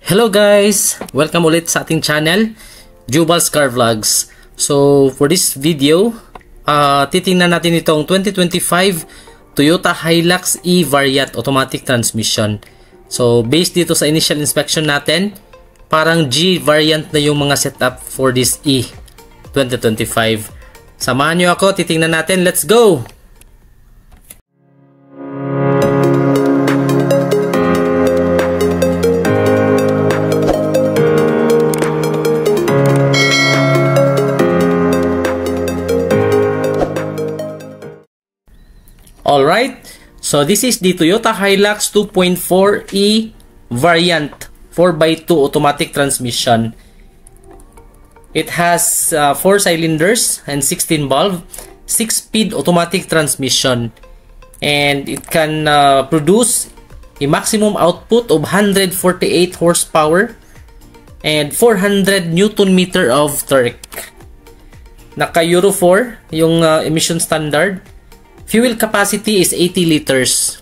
Hello guys! Welcome ulit sa ating channel, Jubal's Car Vlogs. So for this video, titingnan natin itong 2025 Toyota Hilux E Variant Automatic Transmission. So based dito sa initial inspection natin, parang G variant na yung mga setup for this E 2025. Samahan nyo ako, titingnan natin. Let's go! Alright, so this is the Toyota Hilux 2.4e variant 4x2 automatic transmission. It has 4 cylinders and 16 valve, 6-speed automatic transmission, and it can produce a maximum output of 148 horsepower and 400 Newton meter of torque. Naka Euro 4 yung emission standard. Fuel capacity is 80 liters.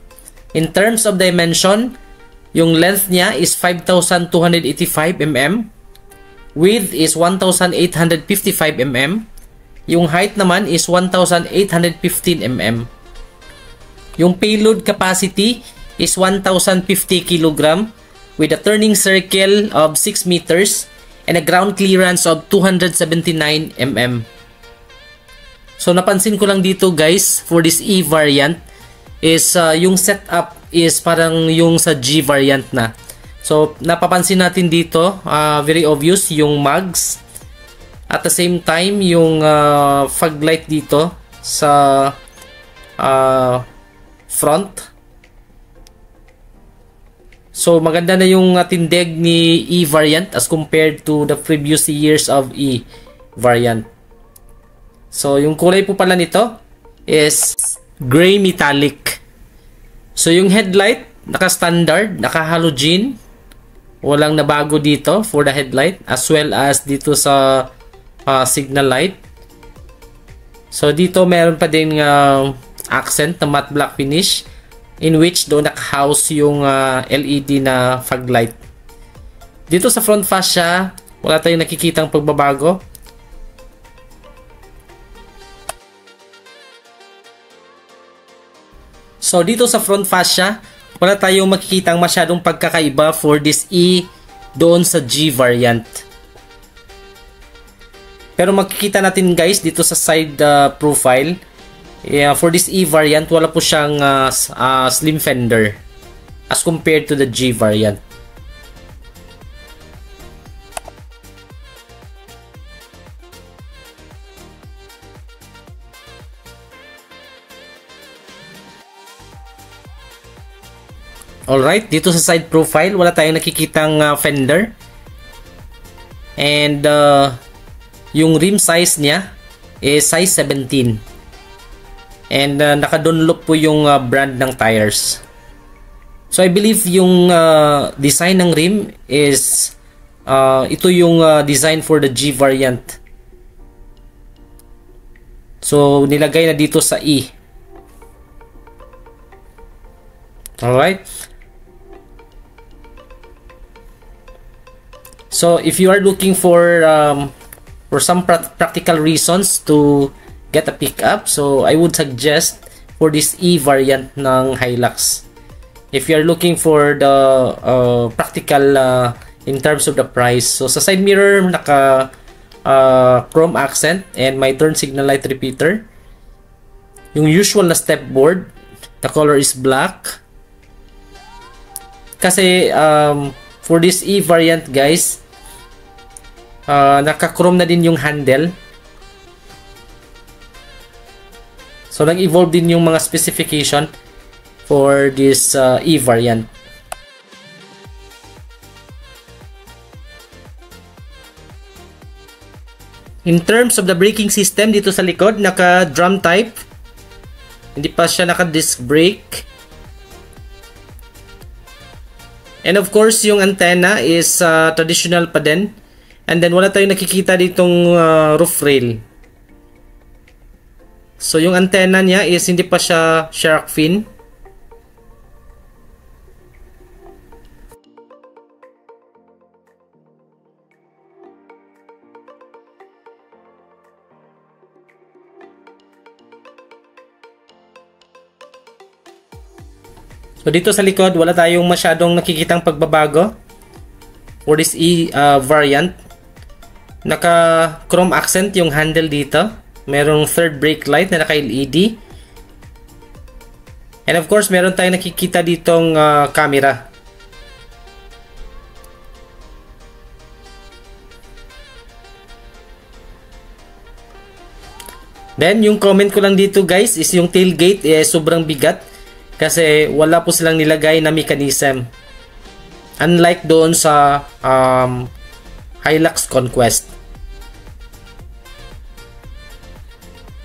In terms of dimension, yung length niya is 5,285 mm. Width is 1,855 mm. Yung height naman is 1,815 mm. Yung payload capacity is 1,050 kg with a turning circle of 6 meters and a ground clearance of 279 mm. So napansin ko lang dito guys, for this E variant is yung setup is parang yung sa G variant na. So napapansin natin dito, very obvious yung mags. At the same time, yung fog light dito sa front. So maganda na yung tindig ni E variant as compared to the previous years of E variant. So, yung kulay po pala nito is gray metallic. So, yung headlight, naka-standard, naka-halogen. Walang nabago dito for the headlight as well as dito sa signal light. So, dito meron pa din accent na matte black finish in which doon naka-house yung LED na fog light. Dito sa front fascia, wala tayong nakikitang pagbabago. So, dito sa front fascia, wala tayong makikitang masyadong pagkakaiba for this E doon sa G variant. Pero makikita natin guys, dito sa side profile, for this E variant, wala po siyang slim fender as compared to the G variant. Alright, dito sa side profile, wala tayong nakikitang fender. And yung rim size niya is size 17. And naka-Dunlop po yung brand ng tires. So I believe yung design ng rim is ito yung design for the G variant. So nilagay na dito sa E. Alright. So if you are looking for some practical reasons to get a pickup, so I would suggest for this E variant ng Hilux. If you are looking for the practical in terms of the price, so sa side mirror naka chrome accent and my turn signal light repeater. Yung usual na step board, the color is black. Kasi for this E variant guys, naka-chrome na din yung handle. So nag-evolve din yung mga specification for this E variant. In terms of the braking system, dito sa likod, naka-drum type. Hindi pa siya naka-disc brake. And of course, yung antenna is traditional pa din. And then wala tayong nakikita ditong roof rail. So yung antenna niya is hindi pa siya shark fin. So dito sa likod, wala tayong masyadong nakikitang pagbabago for this variant. Naka chrome accent yung handle dito. Merong third brake light na naka LED. And of course, meron tayong nakikita ditong camera. Then, yung comment ko lang dito guys is yung tailgate sobrang bigat kasi wala po silang nilagay na mechanism. Unlike doon sa Hilux Conquest.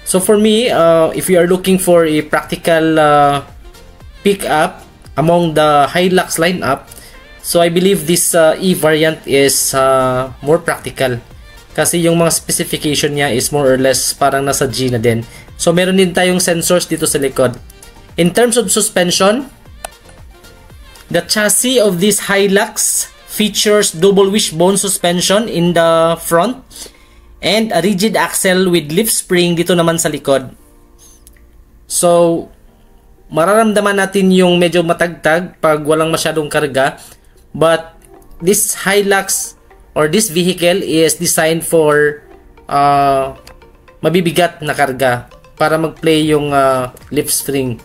So for me, if you are looking for a practical pickup among the Hilux lineup, so I believe this E variant is more practical. Kasi yung mga specification niya is more or less parang nasa G na din. So meron din tayong sensors dito sa likod. In terms of suspension, the chassis of this Hilux features double wishbone suspension in the front and a rigid axle with lift spring dito naman sa likod. So mararamdaman natin yung medyo matagtag pag walang masyadong karga, but this Hilux or this vehicle is designed for mabibigat na karga para mag-play yung lift spring.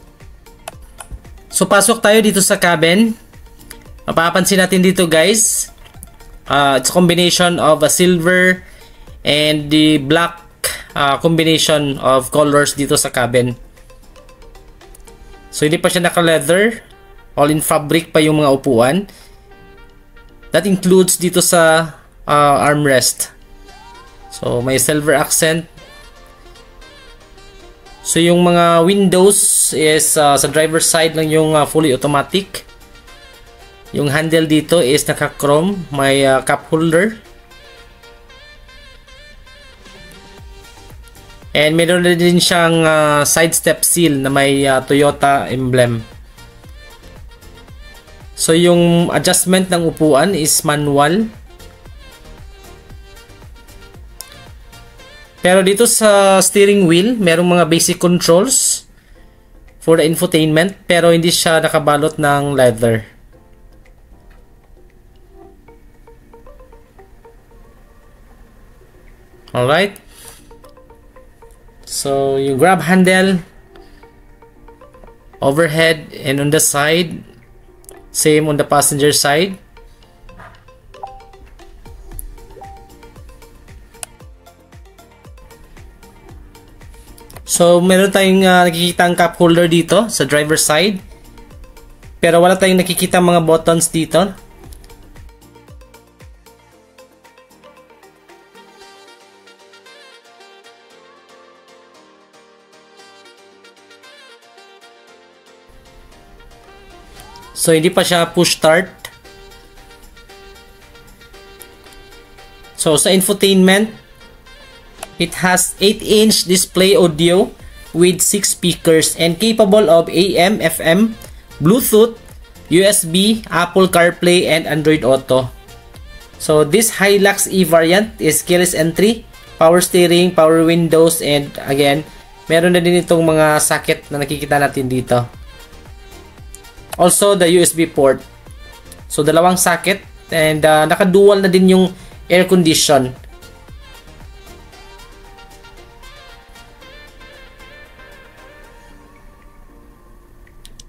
So pasok tayo dito sa cabin. Mapapansin natin dito guys, it's a combination of a silver and the black combination of colors dito sa cabin. So hindi pa siya naka-leather, all in fabric pa yung mga upuan. That includes dito sa armrest. So may silver accent. So yung mga windows is sa driver's side lang yung fully automatic. Yung handle dito is naka-chrome, may cup holder. And meron na din siyang side step seal na may Toyota emblem. So yung adjustment ng upuan is manual. Pero dito sa steering wheel, merong mga basic controls for the infotainment, pero hindi siya nakabalot ng leather. Alright. So yung grab handle, overhead and on the side, same on the passenger side. So meron tayong nakikita ang cup holder dito sa driver's side, pero wala tayong nakikita mga buttons dito. So hindi pa siya push start. So sa infotainment, it has 8-inch display audio with 6 speakers and capable of AM, FM, Bluetooth, USB, Apple CarPlay, and Android Auto. So this Hilux E variant is keyless entry, power steering, power windows, and again, meron na din itong mga socket na nakikita natin dito. Also the USB port. So dalawang socket and naka-dual na din yung air condition.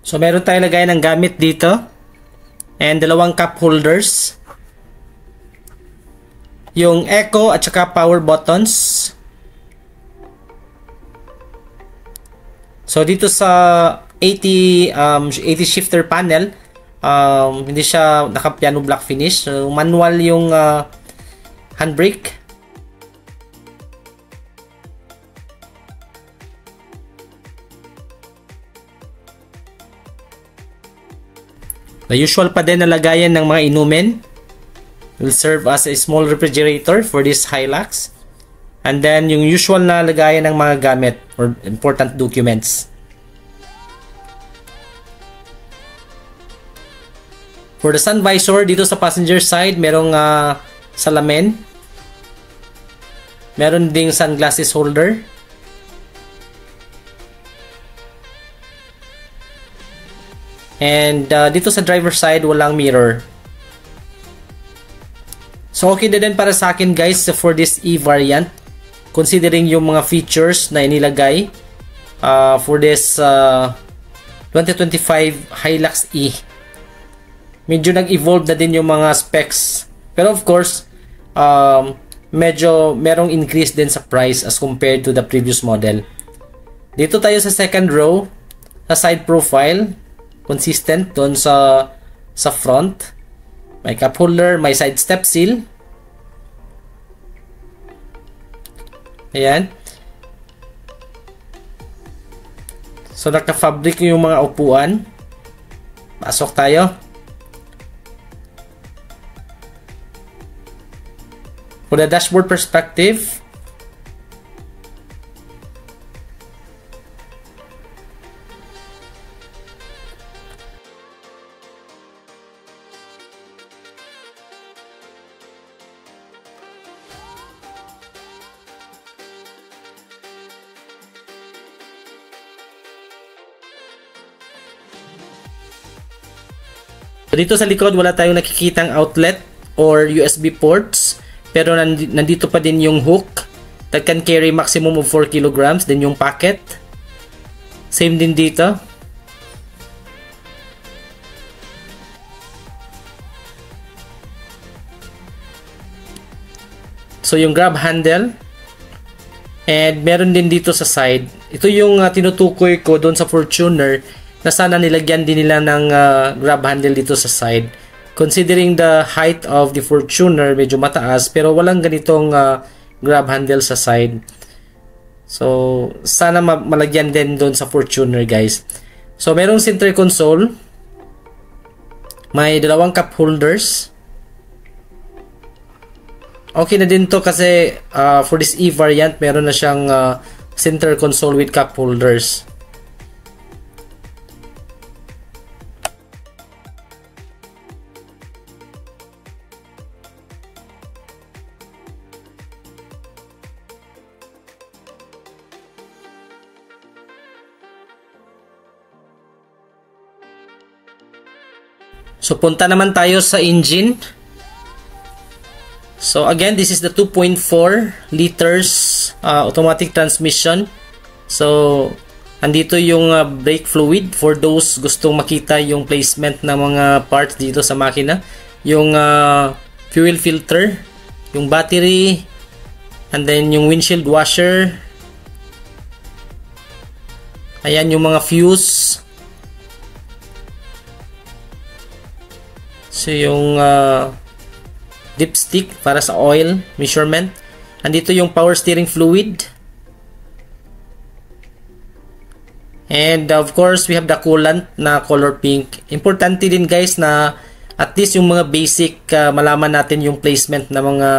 So meron tayong lagay ng gamit dito and dalawang cup holders. Yung echo at saka power buttons. So dito sa 80 shifter panel, hindi siya naka-piano black finish. So manual yung handbrake. The usual pa din na lagayan ng mga inumin will serve as a small refrigerator for this Hilux. And then yung usual na lagayan ng mga gamit or important documents. For the sun visor, dito sa passenger side, merong salamin. Meron ding sunglasses holder. And dito sa driver side, walang mirror. So okay na din para sa akin guys for this E variant. Considering yung mga features na inilagay for this 2025 Hilux E. Medyo nag-evolve na din yung mga specs. Pero of course, medyo merong increase din sa price as compared to the previous model. Dito tayo sa second row, sa side profile, consistent doon sa front. May cup holder, may side step seal. Ayan. So naka-fabric yung mga upuan. Pasok tayo. For the dashboard perspective, dito sa likod wala tayong nakikitang outlet or USB ports, pero nandito pa din yung hook that can carry maximum of 4 kilograms, din yung packet. Same din dito. So yung grab handle, and meron din dito sa side. Ito yung tinutukoy ko doon sa Fortuner na sana nilagyan din nila ng grab handle dito sa side. Considering the height of the Fortuner, medyo mataas, pero walang ganitong grab handle sa side. So, sana malagyan din doon sa Fortuner, guys. So, merong center console. May dalawang cup holders. Okay na din to kasi for this E variant, meron na siyang center console with cup holders. So, punta naman tayo sa engine. So, again, this is the 2.4 liters automatic transmission. So, andito yung brake fluid for those gustong makita yung placement ng mga parts dito sa makina. Yung fuel filter, yung battery, and then yung windshield washer. Ayan yung mga fuse. So yung dipstick para sa oil measurement. Andito yung power steering fluid. And of course, we have the coolant na color pink. Importante din guys na at least yung mga basic malaman natin yung placement na mga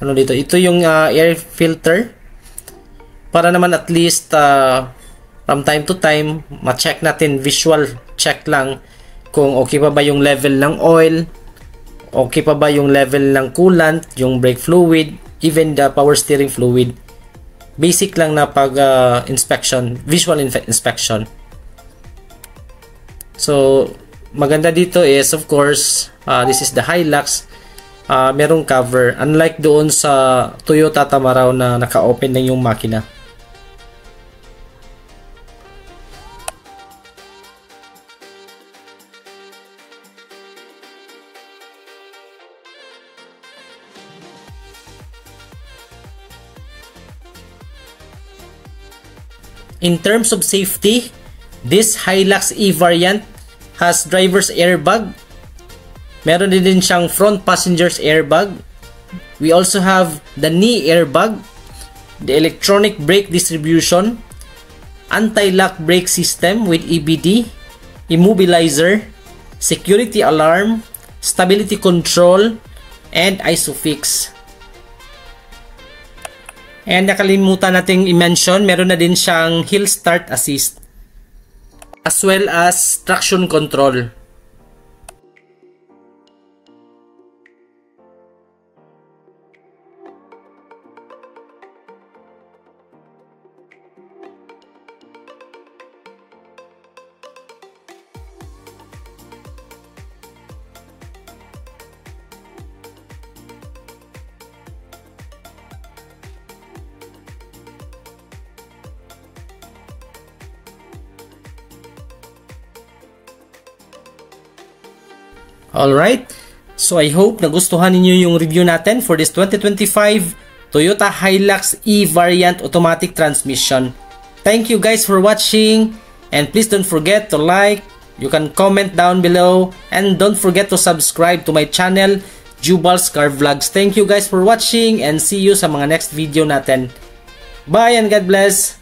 ano dito. Ito yung air filter. Para naman at least from time to time ma-check natin, visual check lang kung okay pa ba yung level ng oil, okay pa ba yung level ng coolant, yung brake fluid, even the power steering fluid. Basic lang na pag inspection, visual inspection. So, maganda dito is of course, this is the Hilux, merong cover. Unlike doon sa Toyota Tamaraw na naka-open na yung makina. In terms of safety, this Hilux E variant has driver's airbag. Meron din siyang front passenger's airbag. We also have the knee airbag, the electronic brake distribution, anti-lock brake system with EBD, immobilizer, security alarm, stability control, and ISOFIX. And nakalimutan nating i-mention, meron na din siyang hill start assist as well as traction control. Alright, so I hope nagustuhan ninyo yung review natin for this 2025 Toyota Hilux E variant automatic transmission. Thank you guys for watching, and please don't forget to like, you can comment down below, and don't forget to subscribe to my channel, Jubal's Car Vlogs. Thank you guys for watching, and see you sa mga next video natin. Bye and God bless!